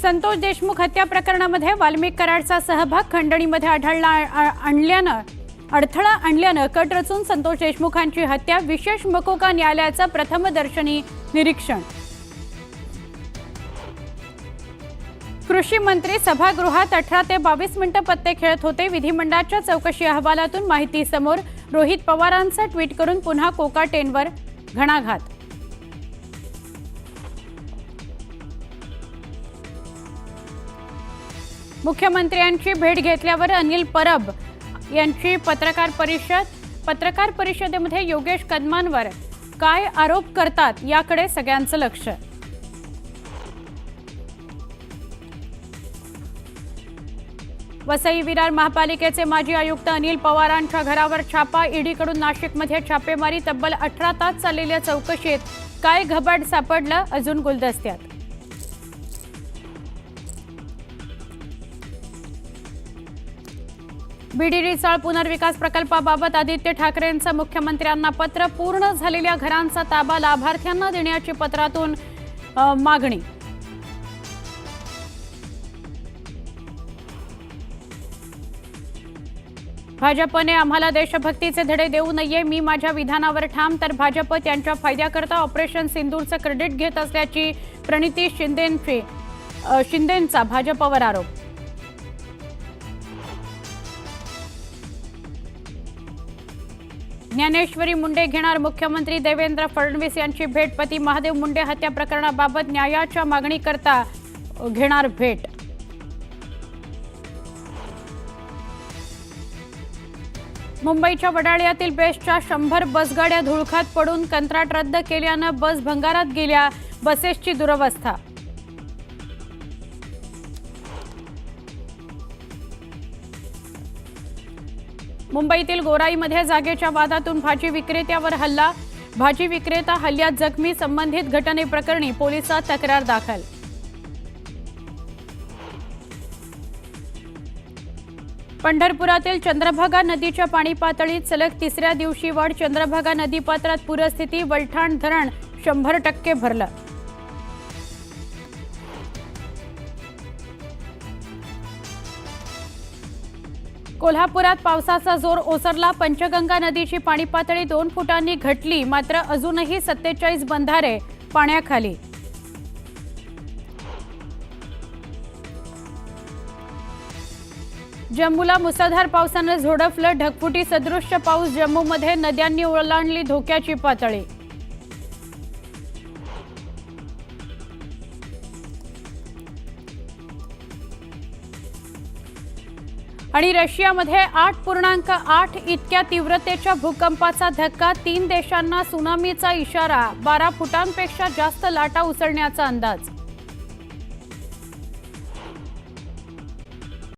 संतोष देशमुख हत्या प्रकरणामध्ये वाल्मिक कराडचा सहभाग खंडणीमध्ये अडथळा आणल्यानं कट रचून संतोष देशमुखांची हत्या, विशेष मकोका न्यायालयाचं प्रथमदर्शनी निरीक्षण। कृषी मंत्री सभागृहात 18 ते 22 मिनिटं पत्ते खेळत होते। विधिमंडळाच्या चौकशी अहवालातून माहिती समोर। रोहित पवारांचा ट्विट करून पुन्हा कोकाटेंवर घणाघात। मुख्यमंत्र्यांची भेट घेतल्यावर अनिल परब यांची पत्रकार परिषदेमध्ये योगेश कदमांवर काय आरोप करतात याकडे सगळ्यांचं लक्ष। वसई विरार महापालिकेचे माजी आयुक्त अनिल पवारांच्या घरावर छापा। ईडीकडून नाशिकमध्ये छापेमारी। तब्बल 18 तास चाललेल्या चौकशीत काय घबाड सापडलं, अजून गुलदस्त्यात। बीडी रिसॉर्ट पुनर्विकास प्रकल्पाबाबत आदित्य ठाकरेंचं मुख्यमंत्र्यांना पत्र। पूर्ण झालेल्या घरांचा ताबा लाभार्थ्यांना देण्याची पत्रातून मागणी। भाजपने आम्हाला देशभक्तीचे धडे देऊ नये, मी माझ्या विधानावर ठाम, तर भाजप त्यांच्या फायद्याकरता ऑपरेशन सिंदूरचं क्रेडिट घेत असल्याची प्रणिती शिंदेंचा भाजपवर आरोप। ज्ञानेश्वरी मुंडे घेणार मुख्यमंत्री देवेंद्र फडणवीस यांची भेट। पती महादेव मुंडे हत्या प्रकरणाबाबत न्यायाच्या मागणीकरता घेणार भेट। मुंबईच्या वडाळ्यातील बेस्टच्या 100 बसगाड्या धुळखात पडून कंत्राट रद्द केल्यानं बस भंगारात गेल्या। बसेसची दुरवस्था। मुंबईतील गोराईमध्ये जागेच्या वादातून भाजी विक्रेत्यावर हल्ला। भाजी विक्रेता हल्ल्यात जखमी। संबंधित घटनेप्रकरणी पोलिसात तक्रार दाखल। पंढरपुरातील चंद्रभागा नदीच्या पाणी पातळीत सलग तिसऱ्या दिवशी वाढ। चंद्रभागा नदीपात्रात पूरस्थिती। वलठाण धरण 100% भरलं। कोल्हापुरात पावसाचा जोर ओसरला। पंचगंगा नदीची पाणी पातळी 2 फुटांनी घटली, मात्र अजूनही 47 बंधारे पाण्याखाली। जम्मूला मुसळधार पावसानं झोडपलं। ढगफुटी सदृश्य पाऊस। जम्मूमध्ये नद्यांनी ओलांडली धोक्याची पातळी। आणि रशियामध्ये 8.8 इतक्या तीव्रतेच्या भूकंपाचा धक्का। 3 देशांना सुनामीचा इशारा। 12 फुटांपेक्षा जास्त लाटा उसळण्याचा अंदाज।